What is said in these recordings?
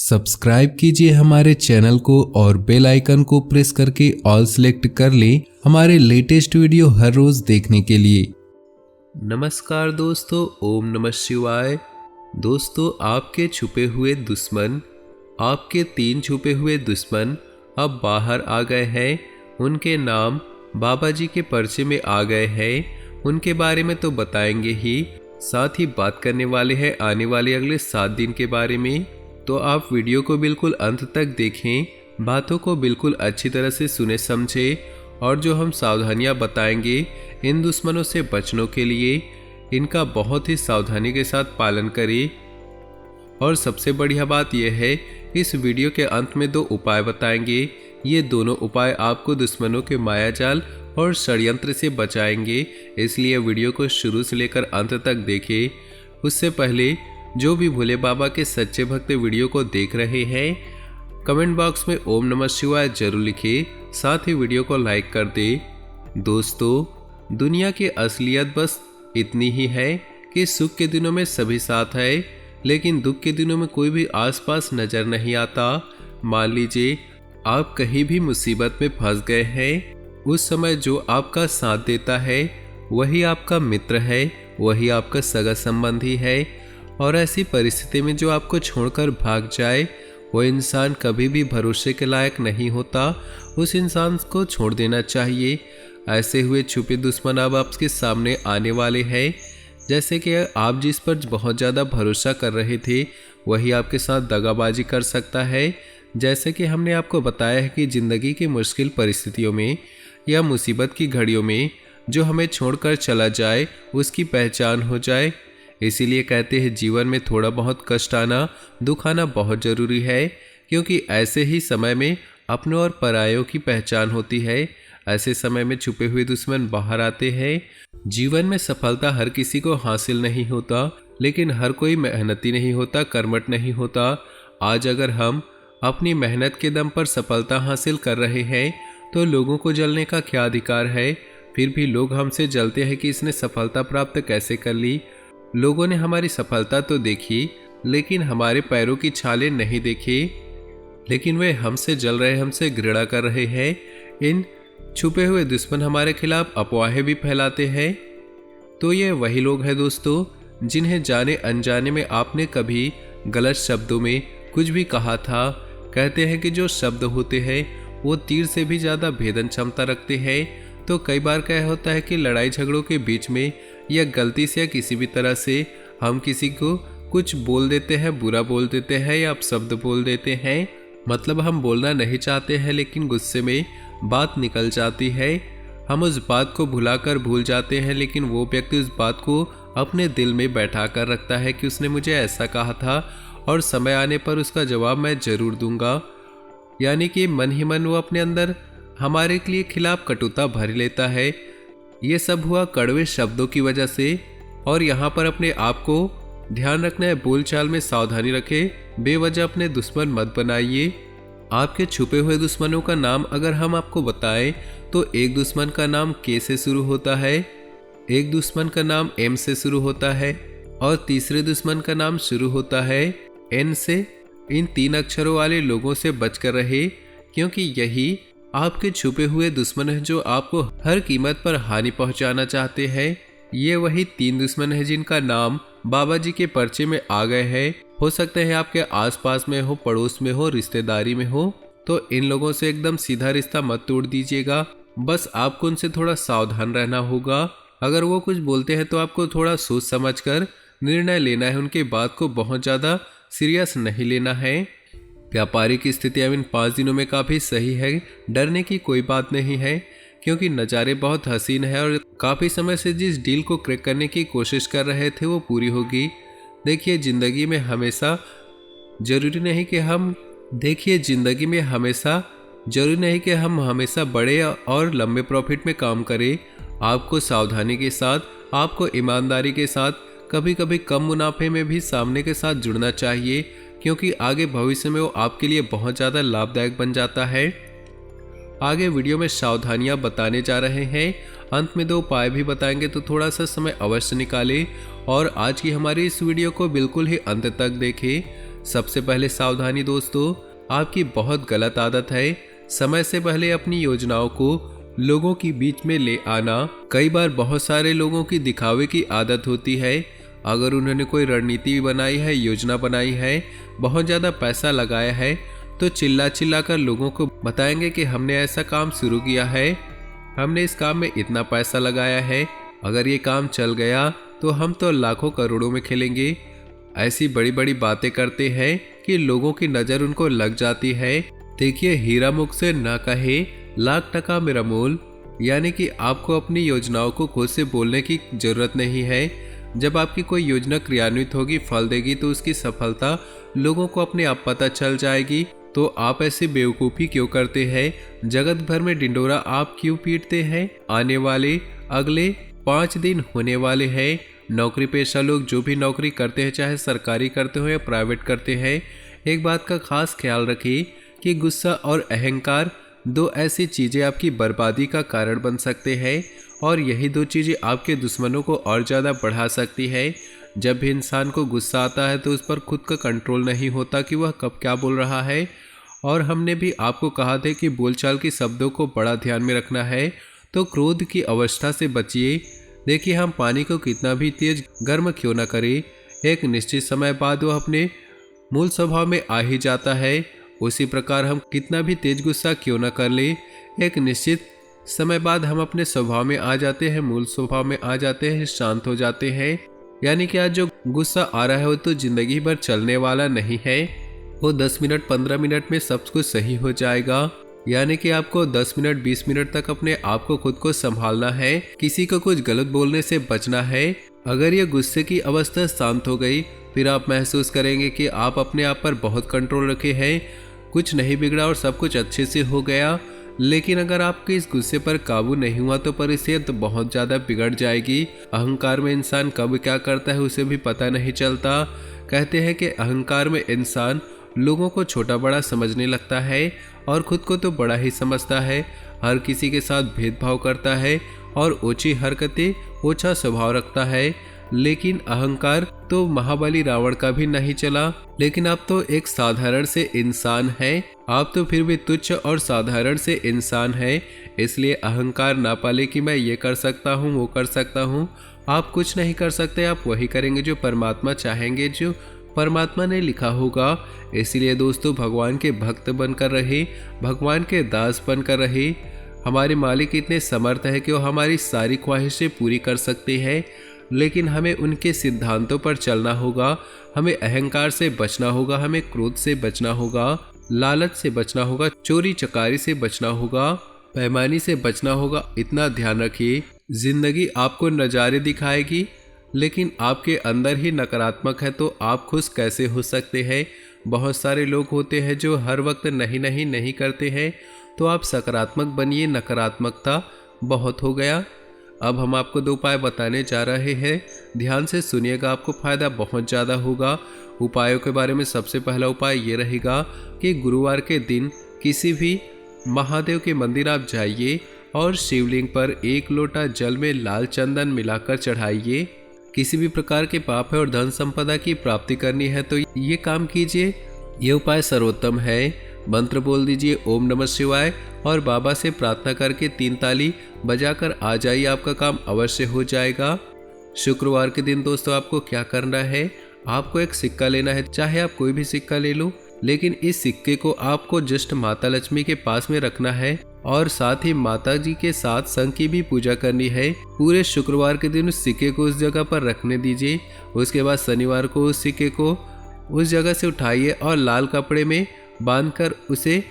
Subscribe कीजिए हमारे channel को और बेल आइकन को प्रेस करके ऑल सेलेक्ट कर लें हमारे लेटेस्ट वीडियो हर रोज देखने के लिए। नमस्कार दोस्तों, ओम नमः शिवाय। दोस्तों, आपके छुपे हुए दुश्मन, आपके 3 छुपे हुए दुश्मन अब बाहर आ गए हैं। उनके नाम बाबा जी के पर्चे में आ गए हैं। उनके बारे में तो बताएंगे ही, साथ ही बात करने वाले हैं आने वाले अगले 7 दिन के बारे में। तो आप वीडियो को बिल्कुल अंत तक देखें, बातों को बिल्कुल अच्छी तरह से सुने समझे, और जो हम सावधानियां बताएंगे इन दुश्मनों से बचने के लिए, इनका बहुत ही सावधानी के साथ पालन करें। और सबसे बढ़िया बात यह है, इस वीडियो के अंत में 2 उपाय बताएंगे। ये दोनों उपाय आपको दुश्मनों के मायाजाल और षड्यंत्र से बचाएंगे, इसलिए वीडियो को शुरू से लेकर अंत तक देखें। उससे पहले जो भी भोले बाबा के सच्चे भक्त वीडियो को देख रहे हैं, कमेंट बॉक्स में ओम नमः शिवाय जरूर लिखें, साथ ही वीडियो को लाइक कर दें। दोस्तों, दुनिया की असलियत बस इतनी ही है कि सुख के दिनों में सभी साथ है, लेकिन दुख के दिनों में कोई भी आसपास नजर नहीं आता। मान लीजिए आप कहीं भी मुसीबत में फंस गए हैं, उस समय जो आपका साथ देता है वही आपका मित्र है, वही आपका सगा संबंधी है। और ऐसी परिस्थिति में जो आपको छोड़कर भाग जाए, वो इंसान कभी भी भरोसे के लायक नहीं होता। उस इंसान को छोड़ देना चाहिए। ऐसे हुए छुपे दुश्मन अब आपके सामने आने वाले हैं। जैसे कि आप जिस पर बहुत ज़्यादा भरोसा कर रहे थे, वही आपके साथ दगाबाजी कर सकता है। जैसे कि हमने आपको बताया है कि ज़िंदगी की मुश्किल परिस्थितियों में या मुसीबत की घड़ियों में जो हमें छोड़कर चला जाए, उसकी पहचान हो जाए। इसीलिए कहते हैं जीवन में थोड़ा बहुत कष्ट आना, दुख आना बहुत ज़रूरी है, क्योंकि ऐसे ही समय में अपनों और परायों की पहचान होती है। ऐसे समय में छुपे हुए दुश्मन बाहर आते हैं। जीवन में सफलता हर किसी को हासिल नहीं होता, लेकिन हर कोई मेहनती नहीं होता, कर्मठ नहीं होता। आज अगर हम अपनी मेहनत के दम पर सफलता हासिल कर रहे हैं, तो लोगों को जलने का क्या अधिकार है? फिर भी लोग हमसे जलते हैं कि इसने सफलता प्राप्त कैसे कर ली। लोगों ने हमारी सफलता तो देखी, लेकिन हमारे पैरों की छालें नहीं देखी। लेकिन वे हमसे जल रहे, हमसे घृणा कर रहे हैं। इन छुपे हुए दुश्मन हमारे खिलाफ अफवाहें भी फैलाते हैं। तो ये वही लोग हैं दोस्तों, जिन्हें जाने अनजाने में आपने कभी गलत शब्दों में कुछ भी कहा था। कहते हैं कि जो शब्द होते हैं वो तीर से भी ज़्यादा भेदन क्षमता रखते हैं। तो कई बार क्या होता है कि लड़ाई झगड़ों के बीच में या गलती से या किसी भी तरह से हम किसी को कुछ बोल देते हैं, बुरा बोल देते हैं या अपशब्द बोल देते हैं। मतलब हम बोलना नहीं चाहते हैं, लेकिन गुस्से में बात निकल जाती है। हम उस बात को भुलाकर भूल जाते हैं, लेकिन वो व्यक्ति उस बात को अपने दिल में बैठा कर रखता है कि उसने मुझे ऐसा कहा था और समय आने पर उसका जवाब मैं जरूर दूंगा। यानी कि मन ही मन वो अपने अंदर हमारे लिए खिलाफ कटुता भर लेता है। ये सब हुआ कड़वे शब्दों की वजह से। और यहाँ पर अपने आप को ध्यान रखना है, बोलचाल में सावधानी रखें, बेवजह अपने दुश्मन मत बनाइए। आपके छुपे हुए दुश्मनों का नाम अगर हम आपको बताएं, तो एक दुश्मन का नाम के से शुरू होता है, एक दुश्मन का नाम एम से शुरू होता है, और तीसरे दुश्मन का नाम शुरू होता है एन से। इन 3 अक्षरों वाले लोगों से बचकर रहे, क्योंकि यही आपके छुपे हुए दुश्मन हैं जो आपको हर कीमत पर हानि पहुंचाना चाहते हैं। ये वही 3 दुश्मन हैं जिनका नाम बाबा जी के पर्चे में आ गए हैं। हो सकते हैं आपके आसपास में हो, पड़ोस में हो, रिश्तेदारी में हो। तो इन लोगों से एकदम सीधा रिश्ता मत तोड़ दीजिएगा। बस आपको उनसे थोड़ा सावधान रहना होगा। अगर वो कुछ बोलते हैं तो आपको थोड़ा सोच समझ कर निर्णय लेना है। उनके बात को बहुत ज़्यादा सीरियस नहीं लेना है। व्यापारिक स्थिति अब इन 5 दिनों में काफ़ी सही है, डरने की कोई बात नहीं है, क्योंकि नज़ारे बहुत हसीन है और काफ़ी समय से जिस डील को क्रैक करने की कोशिश कर रहे थे वो पूरी होगी। देखिए ज़िंदगी में हमेशा ज़रूरी नहीं कि हम हमेशा बड़े और लंबे प्रॉफिट में काम करें। आपको सावधानी के साथ, आपको ईमानदारी के साथ, कभी कभी कम मुनाफे में भी सामने के साथ जुड़ना चाहिए, क्योंकि आगे भविष्य में वो आपके लिए बहुत ज़्यादा लाभदायक बन जाता है। आगे वीडियो में सावधानियां बताने जा रहे हैं, अंत में 2 उपाय भी बताएंगे, तो थोड़ा सा समय अवश्य निकालें और आज की हमारी इस वीडियो को बिल्कुल ही अंत तक देखें। सबसे पहले सावधानी दोस्तों, आपकी बहुत गलत आदत है समय से पहले अपनी योजनाओं को लोगों के बीच में ले आना। कई बार बहुत सारे लोगों की दिखावे की आदत होती है। अगर उन्होंने कोई रणनीति बनाई है, योजना बनाई है, बहुत ज़्यादा पैसा लगाया है, तो चिल्ला चिल्ला कर लोगों को बताएंगे कि हमने ऐसा काम शुरू किया है, हमने इस काम में इतना पैसा लगाया है, अगर ये काम चल गया तो हम तो लाखों करोड़ों में खेलेंगे। ऐसी बड़ी बड़ी बातें करते हैं कि लोगों की नज़र उनको लग जाती है। देखिए, हीरा मुख से ना कहे लाख टका मेरा मोल, यानी कि आपको अपनी योजनाओं को खुद से बोलने की जरूरत नहीं है। जब आपकी कोई योजना क्रियान्वित होगी, फल देगी, तो उसकी सफलता लोगों को अपने आप पता चल जाएगी। तो आप ऐसी बेवकूफ़ी क्यों करते हैं? जगत भर में डिंडोरा आप क्यों पीटते हैं? आने वाले अगले 5 दिन होने वाले हैं। नौकरी पेशा लोग जो भी नौकरी करते हैं, चाहे सरकारी करते हो या प्राइवेट करते हैं, एक बात का खास ख्याल रखिए कि गुस्सा और अहंकार 2 ऐसी चीज़ें आपकी बर्बादी का कारण बन सकते हैं, और यही 2 चीज़ें आपके दुश्मनों को और ज़्यादा बढ़ा सकती है। जब भी इंसान को गुस्सा आता है तो उस पर खुद का कंट्रोल नहीं होता कि वह कब क्या बोल रहा है। और हमने भी आपको कहा था कि बोलचाल के शब्दों को बड़ा ध्यान में रखना है, तो क्रोध की अवस्था से बचिए। देखिए, हम पानी को कितना भी तेज गर्म क्यों न करें, एक निश्चित समय बाद वह अपने मूल स्वभाव में आ ही जाता है। उसी प्रकार हम कितना भी तेज गुस्सा क्यों न कर ले, एक निश्चित समय बाद हम अपने स्वभाव में आ जाते हैं, मूल स्वभाव में आ जाते हैं, शांत हो जाते हैं। यानी कि आज जो गुस्सा आ रहा है वो तो जिंदगी भर चलने वाला नहीं है, वो 10 मिनट 15 मिनट में सब कुछ सही हो जाएगा। यानी कि आपको 10 मिनट 20 मिनट तक अपने आप को खुद को संभालना है, किसी को कुछ गलत बोलने से बचना है। अगर ये गुस्से की अवस्था शांत हो गई, फिर आप महसूस करेंगे कि आप अपने आप पर बहुत कंट्रोल रखे हैं, कुछ नहीं बिगड़ा और सब कुछ अच्छे से हो गया। लेकिन अगर आपके इस गुस्से पर काबू नहीं हुआ तो परिस्थिति बहुत ज़्यादा बिगड़ जाएगी। अहंकार में इंसान कब क्या करता है उसे भी पता नहीं चलता। कहते हैं कि अहंकार में इंसान लोगों को छोटा बड़ा समझने लगता है और खुद को तो बड़ा ही समझता है, हर किसी के साथ भेदभाव करता है और ऊंची हरकतें, ऊंचा स्वभाव रखता है। लेकिन अहंकार तो महाबली रावण का भी नहीं चला। लेकिन आप तो एक साधारण से इंसान हैं, आप तो फिर भी तुच्छ और साधारण से इंसान हैं। इसलिए अहंकार ना पाले कि मैं ये कर सकता हूँ, वो कर सकता हूँ। आप कुछ नहीं कर सकते, आप वही करेंगे जो परमात्मा चाहेंगे, जो परमात्मा ने लिखा होगा। इसलिए दोस्तों, भगवान के भक्त बनकर रहे, भगवान के दास बनकर रहे। हमारे मालिक इतने समर्थ है कि वो हमारी सारी ख्वाहिशें पूरी कर सकते हैं, लेकिन हमें उनके सिद्धांतों पर चलना होगा। हमें अहंकार से बचना होगा, हमें क्रोध से बचना होगा, लालच से बचना होगा, चोरी चकारी से बचना होगा, बेईमानी से बचना होगा। इतना ध्यान रखिए, जिंदगी आपको नज़ारे दिखाएगी, लेकिन आपके अंदर ही नकारात्मक है तो आप खुश कैसे हो सकते हैं? बहुत सारे लोग होते हैं जो हर वक्त नहीं करते हैं, तो आप सकारात्मक बनिए। नकारात्मकता बहुत हो गया। अब हम आपको 2 उपाय बताने जा रहे हैं, ध्यान से सुनिएगा, आपको फायदा बहुत ज़्यादा होगा। उपायों के बारे में सबसे पहला उपाय ये रहेगा कि गुरुवार के दिन किसी भी महादेव के मंदिर आप जाइए और शिवलिंग पर 1 लोटा जल में लाल चंदन मिलाकर चढ़ाइए। किसी भी प्रकार के पाप है और धन संपदा की प्राप्ति करनी है तो ये काम कीजिए। ये उपाय सर्वोत्तम है। मंत्र बोल दीजिए ओम नमः शिवाय और बाबा से प्रार्थना करके 3 ताली बजाकर आ जाइए, आपका काम अवश्य हो जाएगा। शुक्रवार के दिन दोस्तों आपको क्या करना है, आपको एक सिक्का लेना है, चाहे आप कोई भी सिक्का ले लो, लेकिन इस सिक्के को आपको जस्ट माता लक्ष्मी के पास में रखना है और साथ ही माता जी के साथ संघ की भी पूजा करनी है। पूरे शुक्रवार के दिन उस सिक्के को उस जगह पर रखने दीजिए। उसके बाद शनिवार को उस सिक्के को उस जगह से उठाइए और लाल कपड़े में बांधकर उसे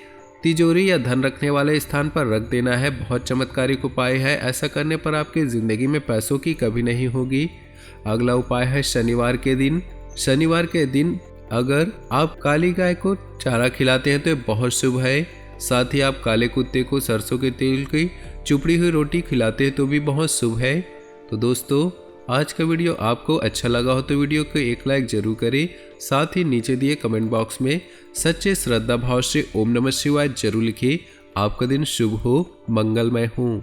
तिजोरी या धन रखने वाले स्थान पर रख देना है। बहुत चमत्कारिक उपाय है, ऐसा करने पर आपकी ज़िंदगी में पैसों की कमी नहीं होगी। अगला उपाय है शनिवार के दिन। शनिवार के दिन अगर आप काली गाय को चारा खिलाते हैं तो ये बहुत शुभ है। साथ ही आप काले कुत्ते को सरसों के तेल की चुपड़ी हुई रोटी खिलाते हैं तो भी बहुत शुभ है। तो दोस्तों, आज का वीडियो आपको अच्छा लगा हो तो वीडियो को एक लाइक जरूर करें। साथ ही नीचे दिए कमेंट बॉक्स में सच्चे श्रद्धा भाव से ओम नमः शिवाय जरूर लिखिए। आपका दिन शुभ हो, मंगलमय हो।